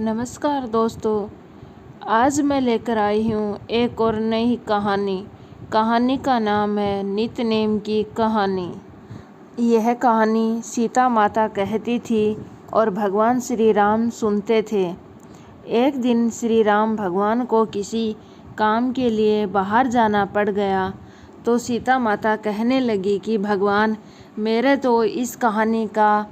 नमस्कार दोस्तों, आज मैं लेकर आई हूँ एक और नई कहानी का नाम है नित नेम की कहानी। यह कहानी सीता माता कहती थी और भगवान श्री राम सुनते थे। एक दिन श्री राम भगवान को किसी काम के लिए बाहर जाना पड़ गया तो सीता माता कहने लगी कि भगवान, मेरे तो इस कहानी का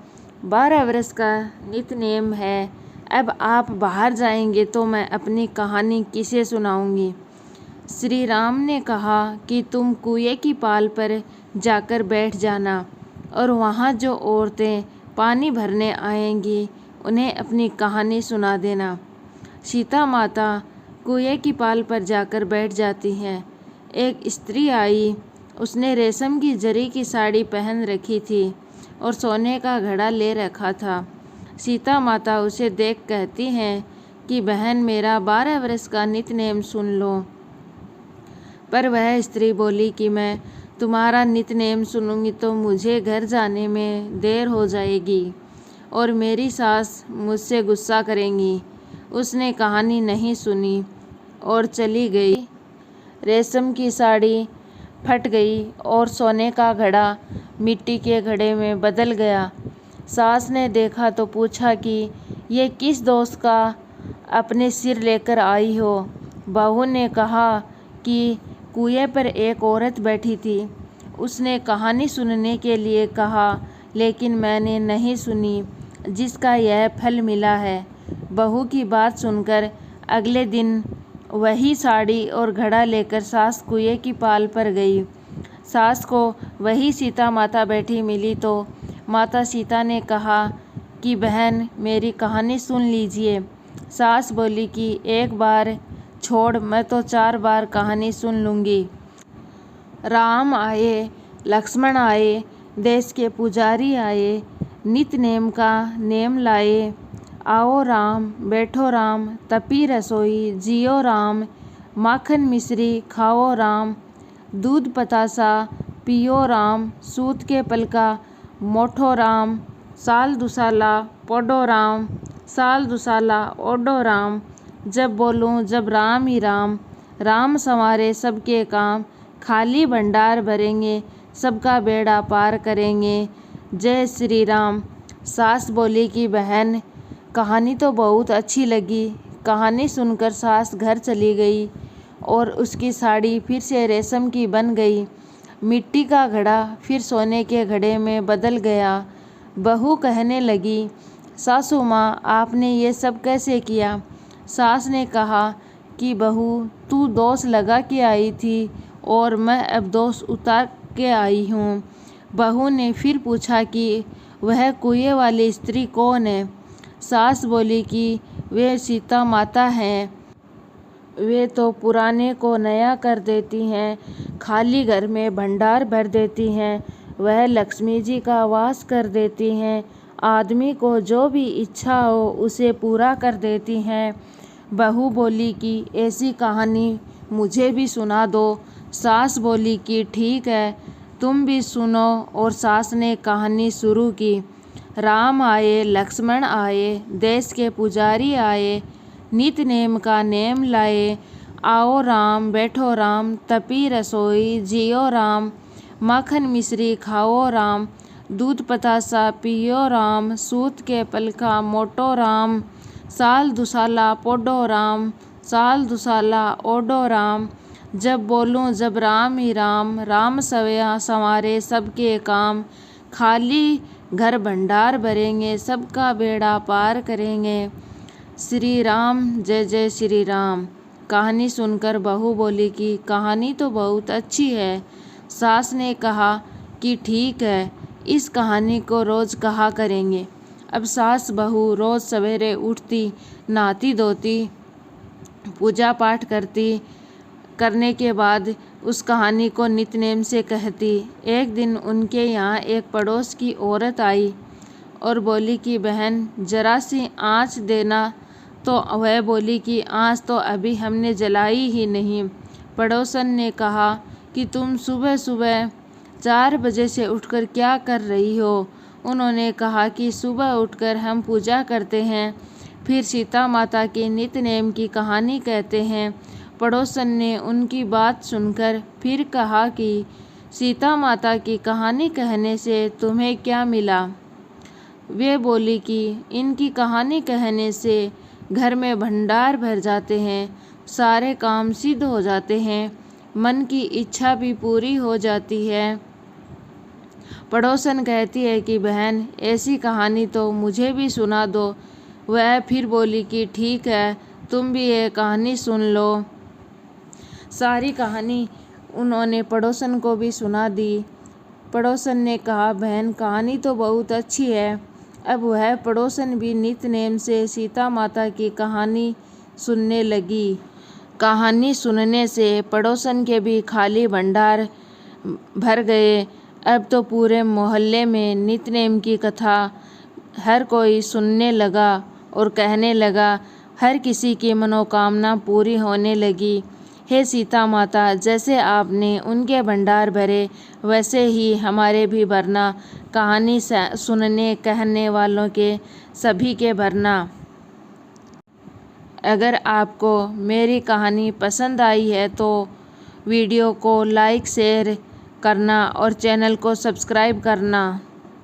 12 वर्ष का नित नेम है। अब आप बाहर जाएंगे तो मैं अपनी कहानी किसे सुनाऊंगी। श्री राम ने कहा कि तुम कुएं की पाल पर जाकर बैठ जाना और वहाँ जो औरतें पानी भरने आएंगी उन्हें अपनी कहानी सुना देना। सीता माता कुएं की पाल पर जाकर बैठ जाती हैं। एक स्त्री आई, उसने रेशम की जरी की साड़ी पहन रखी थी और सोने का घड़ा ले रखा था। सीता माता उसे देख कहती हैं कि बहन, मेरा 12 वर्ष का नित नेम सुन लो। पर वह स्त्री बोली कि मैं तुम्हारा नित नेम सुनूंगी तो मुझे घर जाने में देर हो जाएगी और मेरी सास मुझसे गुस्सा करेंगी। उसने कहानी नहीं सुनी और चली गई। रेशम की साड़ी फट गई और सोने का घड़ा मिट्टी के घड़े में बदल गया। सास ने देखा तो पूछा कि ये किस दोस्त का अपने सिर लेकर आई हो। बहू ने कहा कि कुएं पर एक औरत बैठी थी, उसने कहानी सुनने के लिए कहा लेकिन मैंने नहीं सुनी, जिसका यह फल मिला है। बहू की बात सुनकर अगले दिन वही साड़ी और घड़ा लेकर सास कुएं की पाल पर गई। सास को वही सीता माता बैठी मिली तो माता सीता ने कहा कि बहन, मेरी कहानी सुन लीजिए। सास बोली कि एक बार छोड़, मैं तो 4 बार कहानी सुन लूँगी। राम आए, लक्ष्मण आए, देश के पुजारी आए, नित नेम का नेम लाए। आओ राम, बैठो राम, तपी रसोई जियो राम, माखन मिश्री खाओ राम, दूध पतासा पियो राम, सूत के पलका मोठो राम, साल दुसाला पोडो राम, साल दुसाला ओडो राम। जब बोलूं जब राम ही राम, राम संवारे सबके काम, खाली भंडार भरेंगे सबका बेड़ा पार करेंगे। जय श्री राम। सास बोली कि बहन, कहानी तो बहुत अच्छी लगी। कहानी सुनकर सास घर चली गई और उसकी साड़ी फिर से रेशम की बन गई। मिट्टी का घड़ा फिर सोने के घड़े में बदल गया। बहू कहने लगी, सासू माँ, आपने ये सब कैसे किया। सास ने कहा कि बहू, तू दोष लगा के आई थी और मैं अब दोष उतार के आई हूँ। बहू ने फिर पूछा कि वह कुएं वाली स्त्री कौन है। सास बोली कि वे सीता माता हैं। वे तो पुराने को नया कर देती हैं, खाली घर में भंडार भर देती हैं। वह लक्ष्मी जी का वास कर देती हैं, आदमी को जो भी इच्छा हो उसे पूरा कर देती हैं। बहू बोली कि ऐसी कहानी मुझे भी सुना दो। सास बोली कि ठीक है, तुम भी सुनो। और सास ने कहानी शुरू की। राम आए, लक्ष्मण आए, देश के पुजारी आए, नित नेम का नेम लाए। आओ राम, बैठो राम, तपी रसोई जियो राम, माखन मिश्री खाओ राम, दूध पतासा पियो राम, सूत के पलका मोटो राम, साल दुसाला पोडो राम, साल दुसाला ओडो राम। जब बोलूं जब राम ही राम, राम सवया संवारे सबके काम, खाली घर भंडार भरेंगे सबका बेड़ा पार करेंगे। श्री राम, जय जय श्री राम। कहानी सुनकर बहू बोली कि कहानी तो बहुत अच्छी है। सास ने कहा कि ठीक है, इस कहानी को रोज़ कहा करेंगे। अब सास बहू रोज़ सवेरे उठती, नहाती धोती, पूजा पाठ करने के बाद उस कहानी को नित नेम से कहती। एक दिन उनके यहाँ एक पड़ोस की औरत आई और बोली कि बहन, जरा सी आँच देना। तो वह बोली कि आँच तो अभी हमने जलाई ही नहीं। पड़ोसन ने कहा कि तुम सुबह सुबह 4 बजे से उठकर क्या कर रही हो। उन्होंने कहा कि सुबह उठकर हम पूजा करते हैं, फिर सीता माता की नित्य-नेम की कहानी कहते हैं। पड़ोसन ने उनकी बात सुनकर फिर कहा कि सीता माता की कहानी कहने से तुम्हें क्या मिला? वे बोली कि इनकी कहानी कहने से घर में भंडार भर जाते हैं, सारे काम सिद्ध हो जाते हैं, मन की इच्छा भी पूरी हो जाती है। पड़ोसन कहती है कि बहन, ऐसी कहानी तो मुझे भी सुना दो। वह फिर बोली कि ठीक है, तुम भी ये कहानी सुन लो। सारी कहानी उन्होंने पड़ोसन को भी सुना दी। पड़ोसन ने कहा, बहन कहानी तो बहुत अच्छी है। अब वह पड़ोसन भी नित्य नेम से सीता माता की कहानी सुनने लगी। कहानी सुनने से पड़ोसन के भी खाली भंडार भर गए। अब तो पूरे मोहल्ले में नित्य नेम की कथा हर कोई सुनने लगा और कहने लगा, हर किसी की मनोकामना पूरी होने लगी। हे सीता माता, जैसे आपने उनके भंडार भरे वैसे ही हमारे भी भरना, कहानी सुनने कहने वालों के सभी के भरना। अगर आपको मेरी कहानी पसंद आई है तो वीडियो को लाइक शेयर करना और चैनल को सब्सक्राइब करना।